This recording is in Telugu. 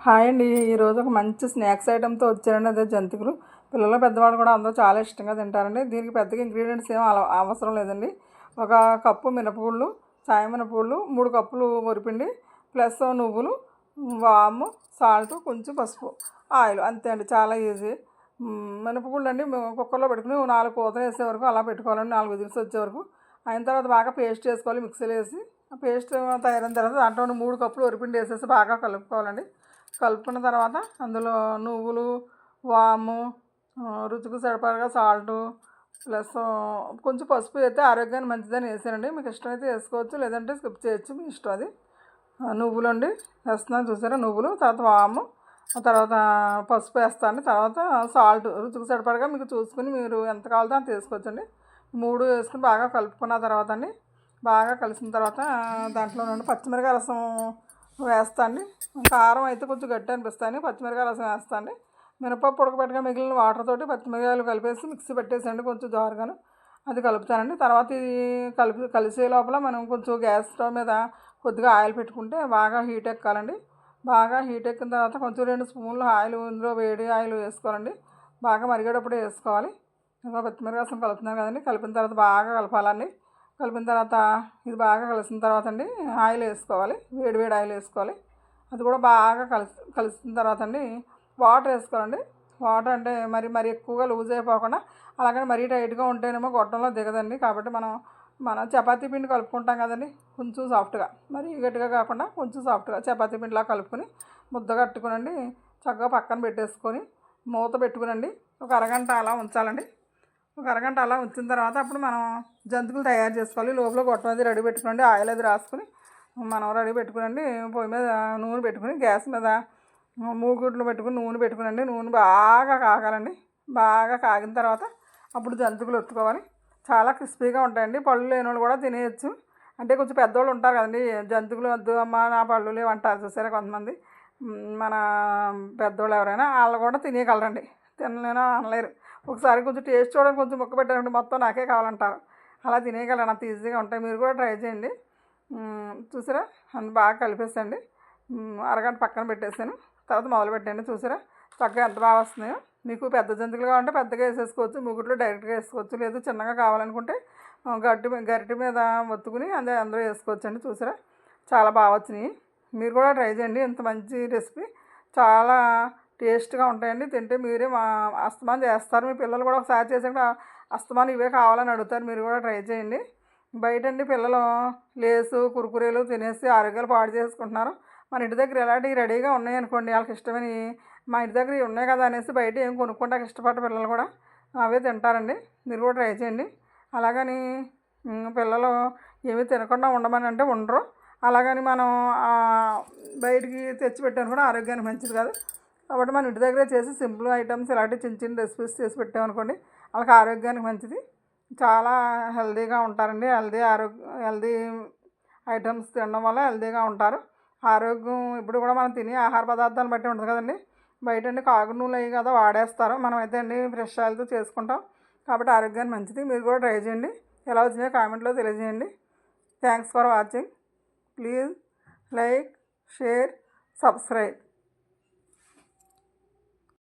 హాయ్ అండి. ఈరోజు ఒక మంచి స్నాక్స్ ఐటెంతో వచ్చారండి. అదే జంతికలు. పిల్లలు పెద్దవాళ్ళు కూడా అందరూ చాలా ఇష్టంగా తింటారండి. దీనికి పెద్దగా ఇంగ్రీడియంట్స్ ఏం అవసరం లేదండి. ఒక కప్పు మినపగుళ్ళు, చాయ మినపగుళ్ళు, 3 కప్పులు వరిపిండి, ప్లస్ నువ్వులు, వాము, సాల్ట్, కొంచెం పసుపు, ఆయిల్, అంతే అండి. చాలా ఈజీ. మినపగుళ్ళు అండి కుక్కర్లో పెట్టుకుని 4 పూతలు వేసే వరకు అలా పెట్టుకోవాలండి. 4 విజిల్స్ వచ్చే వరకు. అయిన తర్వాత బాగా పేస్ట్ చేసుకోవాలి. మిక్సీలో వేసి ఆ పేస్ట్ తయారైన తర్వాత దాంట్లో 3 కప్పులు వరిపిండి వేసేసి బాగా కలుపుకోవాలండి. కలుపుకున్న తర్వాత అందులో నువ్వులు, వాము, రుచికి సరిపడగా సాల్టు, ప్లస్ కొంచెం పసుపు అయితే ఆరోగ్యానికి మంచిదని వేసానండి. మీకు ఇష్టమైతే వేసుకోవచ్చు, లేదంటే స్కిప్ చేయొచ్చు, మీ ఇష్టం అది. నువ్వులు అండి వేస్తున్నాను, చూసారా? నువ్వులు, తర్వాత వాము, తర్వాత పసుపు వేస్తాను, తర్వాత సాల్ట్ రుచికి సరిపడగా మీకు చూసుకుని మీరు ఎంత కావాలో అంత వేసుకోవచ్చండి. 3 వేసుకుని బాగా కలుపుకున్న తర్వాత అండి, బాగా కలిసిన తర్వాత దాంట్లో నుండి పచ్చిమిరకాయ రసం వేస్తాండి. కారం అయితే కొంచెం గట్టి అనిపిస్తాయని పచ్చిమిరకాయ రసం వేస్తాండి. మినపప్పు ఉడకబెట్టగా మిగిలిన వాటర్ తోటి పచ్చిమిరకాయలు కలిపేసి మిక్సీ పెట్టేసండి కొంచెం జారుగాను. అది కలుపుతానండి. తర్వాత ఇది కలిసే లోపల మనం కొంచెం గ్యాస్ స్టవ్ మీద కొద్దిగా ఆయిల్ పెట్టుకుంటే బాగా హీట్ ఎక్కాలండి. బాగా హీట్ ఎక్కిన తర్వాత కొంచెం 2 స్పూన్లు ఆయిల్, ఇందులో వేడి ఆయిల్ వేసుకోవాలండి. బాగా మరిగేటప్పుడు వేసుకోవాలి. ఇంకా పచ్చిమిరకాయ రసం కలుపుతున్నాను కదండి. కలిపిన తర్వాత బాగా కలపాలండి. కలిపిన తర్వాత ఇది బాగా కలిసిన తర్వాత అండి ఆయిల్ వేసుకోవాలి. వేడి ఆయిల్ వేసుకోవాలి. అది కూడా బాగా కలిసిన తర్వాత అండి వాటర్ వేసుకోవాలండి. వాటర్ అంటే మరి ఎక్కువగా లూజ్ అయిపోకుండా, అలాగని మరీ టైట్గా ఉంటేనేమో గొట్టంలో దిగదండి. కాబట్టి మనం చపాతీ పిండి కలుపుకుంటాం కదండి, కొంచెం సాఫ్ట్గా, మరీ గట్టిగా కాకుండా కొంచెం సాఫ్ట్గా చపాతీ పిండిలా కలుపుకొని ముద్ద కట్టుకునండి చక్కగా పక్కన పెట్టేసుకొని మూత పెట్టుకునండి ఒక అరగంట అలా ఉంచాలండి. ఒక అరగంట అలా ఉంచిన తర్వాత అప్పుడు మనం జంతికలు తయారు చేసుకోవాలి. లోపల గొట్టం అది రెడీ పెట్టుకోండి. ఆయిల్ అది రాసుకుని మనం రెడీ పెట్టుకునండి. పొయ్యి మీద నూనె పెట్టుకుని గ్యాస్ మీద మూగుడ్లు పెట్టుకుని నూనె పెట్టుకునండి. నూనె బాగా కాగాలండి. బాగా కాగిన తర్వాత అప్పుడు జంతికలు ఒత్తుకోవాలి. చాలా క్రిస్పీగా ఉంటాయండి. పళ్ళు లేని వాళ్ళు కూడా తినేయచ్చు. అంటే కొంచెం పెద్దవాళ్ళు ఉంటారు కదండి, జంతికలు వద్దు అమ్మ నా పళ్ళు లేవు అంటారు చూసారా కొంతమంది. మన పెద్దవాళ్ళు ఎవరైనా వాళ్ళు కూడా తినేయగలరండి. తినలేనా అనలేరు. ఒకసారి కొంచెం టేస్ట్ చూడడానికి కొంచెం ముక్క పెట్టారంటే మొత్తం నాకే కావాలంటారు. అలా తినేయగలరు, అంత ఈజీగా ఉంటాయి. మీరు కూడా ట్రై చేయండి. చూసారా అని బాగా కలిపేసండి. అరగంట పక్కన పెట్టేసాను. తర్వాత మొదలు పెట్టండి. చూసారా చక్కగా ఎంత బాగా వస్తున్నాయో. మీకు పెద్ద జంతికలు కావాలంటే పెద్దగా వేసేసుకోవచ్చు, ముగ్గుట్లో డైరెక్ట్గా వేసుకోవచ్చు. లేదు చిన్నగా కావాలనుకుంటే గరిటె మీద ఒత్తుకుని అందరూ వేసుకోవచ్చు అండి. చూసారా చాలా బాగా వచ్చినాయి. మీరు కూడా ట్రై చేయండి. ఇంత మంచి రెసిపీ చాలా టేస్ట్గా ఉంటాయండి. తింటే మీరే అస్తమానం చేస్తారు. మీ పిల్లలు కూడా ఒకసారి చేసాక అస్తమానం ఇవే కావాలని అడుగుతారు. మీరు కూడా ట్రై చేయండి. బయటండి పిల్లలు లేసు కురుకురేలు తినేసి ఆరోగ్యాలు పాడు చేసుకుంటున్నారు. మన ఇంటి దగ్గర ఇలాంటివి రెడీగా ఉన్నాయనుకోండి, వాళ్ళకి ఇష్టమని, మా ఇంటి దగ్గర ఇవి ఉన్నాయి కదా అనేసి బయట ఏం కొనుక్కుంటాక ఇష్టపడ్డ పిల్లలు కూడా అవే తింటారండి. మీరు కూడా ట్రై చేయండి. అలాగని పిల్లలు ఏమీ తినకుండా ఉండమని అంటే ఉండరు. అలాగని మనం బయటికి తెచ్చిపెట్టాను కూడా ఆరోగ్యానికి మంచిది కాదు. కాబట్టి మన ఇంటి దగ్గరే చేసి సింపుల్ ఐటమ్స్ ఇలాంటి చిన్న రెసిపీస్ చేసి పెట్టామనుకోండి, వాళ్ళకి ఆరోగ్యానికి మంచిది. చాలా హెల్తీగా ఉంటారండి. హెల్తీ ఐటమ్స్ తినడం వల్ల హెల్తీగా ఉంటారు. ఆరోగ్యం ఇప్పుడు కూడా మనం తినే ఆహార పదార్థాలను బట్టి ఉంటుంది కదండి. బయట అండి కాగు నూనెలు అవి కదా వాడేస్తారు. మనం అయితే అండి ఫ్రెష్ ఆయిల్తో చేసుకుంటాం. కాబట్టి ఆరోగ్యానికి మంచిది. మీరు కూడా ట్రై చేయండి. ఎలా వచ్చినాయో కామెంట్లో తెలియజేయండి. Thanks for watching. Please like, share, subscribe.